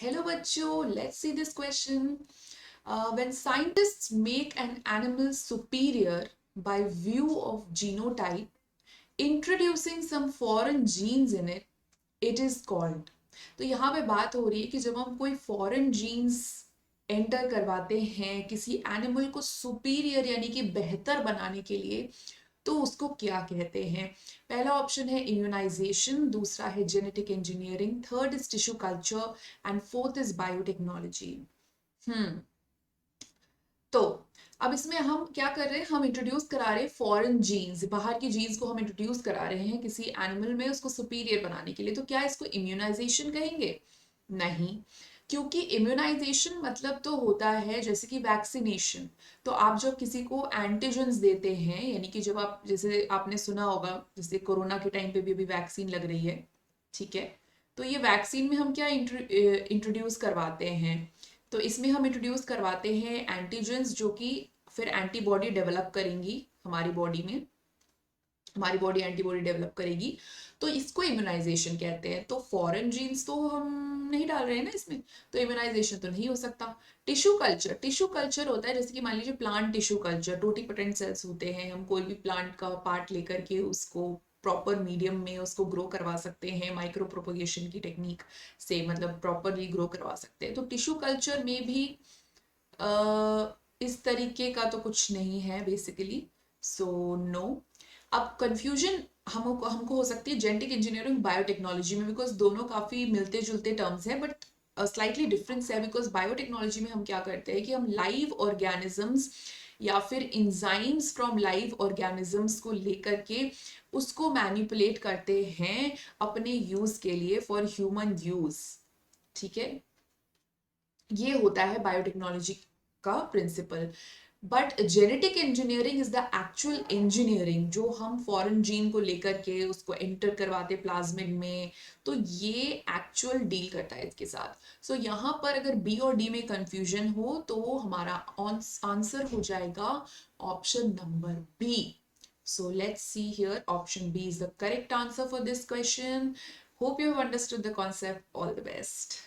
Hello bachcho, let's see this question. When scientists make an animal superior by view of genotype, introducing some foreign genes in it, it is called. तो यहाँ पे बात हो रही है कि जब हम कोई फॉरेन जीन्स एंटर करवाते हैं किसी एनिमल को सुपीरियर यानी कि बेहतर बनाने के लिए, तो उसको क्या कहते हैं। पहला ऑप्शन है इम्यूनाइजेशन, दूसरा है genetic engineering, third is tissue culture and fourth is biotechnology. Hmm तो अब इसमें हम क्या कर रहे हैं, हम इंट्रोड्यूस करा रहे हैं फॉरेन जीन्स, बाहर की जीन्स को हम इंट्रोड्यूस करा रहे हैं किसी एनिमल में उसको सुपीरियर बनाने के लिए। तो क्या इसको इम्यूनाइजेशन कहेंगे? नहीं, क्योंकि इम्यूनाइजेशन मतलब तो होता है जैसे कि वैक्सीनेशन। तो आप जब किसी को एंटीजेंस देते हैं, यानी कि जब आप, जैसे आपने सुना होगा, जैसे कोरोना के टाइम पे भी अभी वैक्सीन लग रही है, ठीक है। तो ये वैक्सीन में हम क्या इंट्रोड्यूस करवाते हैं, तो इसमें हम इंट्रोड्यूस करवाते हैं एंटीजेंस जो कि फिर एंटीबॉडी डेवलप करेंगी हमारी बॉडी में, हमारी बॉडी एंटीबॉडी डेवलप करेगी। तो इसको इम्यूनाइजेशन कहते हैं। तो फॉरेन जीन्स तो हम नहीं डाल रहे हैं ना इसमें, तो इम्यूनाइजेशन तो नहीं हो सकता। टिश्यू कल्चर, टिश्यू कल्चर होता है जैसे कि मान लीजिए plant tissue culture, totipotent cells होते हैं, हम कोई भी प्लांट का पार्ट लेकर के उसको प्रॉपर मीडियम में उसको ग्रो करवा सकते हैं, माइक्रो प्रोपोगेशन की टेक्निक से, मतलब प्रॉपरली ग्रो करवा सकते हैं। तो टिश्यू कल्चर में भी इस तरीके का तो कुछ नहीं है बेसिकली, सो नो। अब कंफ्यूजन हमको हमको हो सकती है जेनेटिक इंजीनियरिंग बायोटेक्नोलॉजी में, बिकॉज दोनों काफी मिलते जुलते टर्म्स हैं, बट स्लाइटली डिफरेंस है। बिकॉज बायोटेक्नोलॉजी में हम क्या करते हैं कि हम लाइव ऑर्गेनिजम्स या फिर इंजाइम्स फ्रॉम लाइव ऑर्गेनिजम्स को लेकर के उसको मैनिपुलेट करते हैं अपने यूज के लिए, फॉर ह्यूमन यूज, ठीक है। ये होता है बायोटेक्नोलॉजी का principle. But genetic engineering is the actual engineering जो हम फॉरेन जीन को लेकर के उसको एंटर करवाते प्लाज्मिड में, तो ये एक्चुअल डील करता है इसके साथ। सो यहाँ पर अगर बी और डी में कंफ्यूजन हो तो हमारा आंसर हो जाएगा option number B. So let's see here, option B is the correct answer for this question. Hope you have understood the concept. All the best.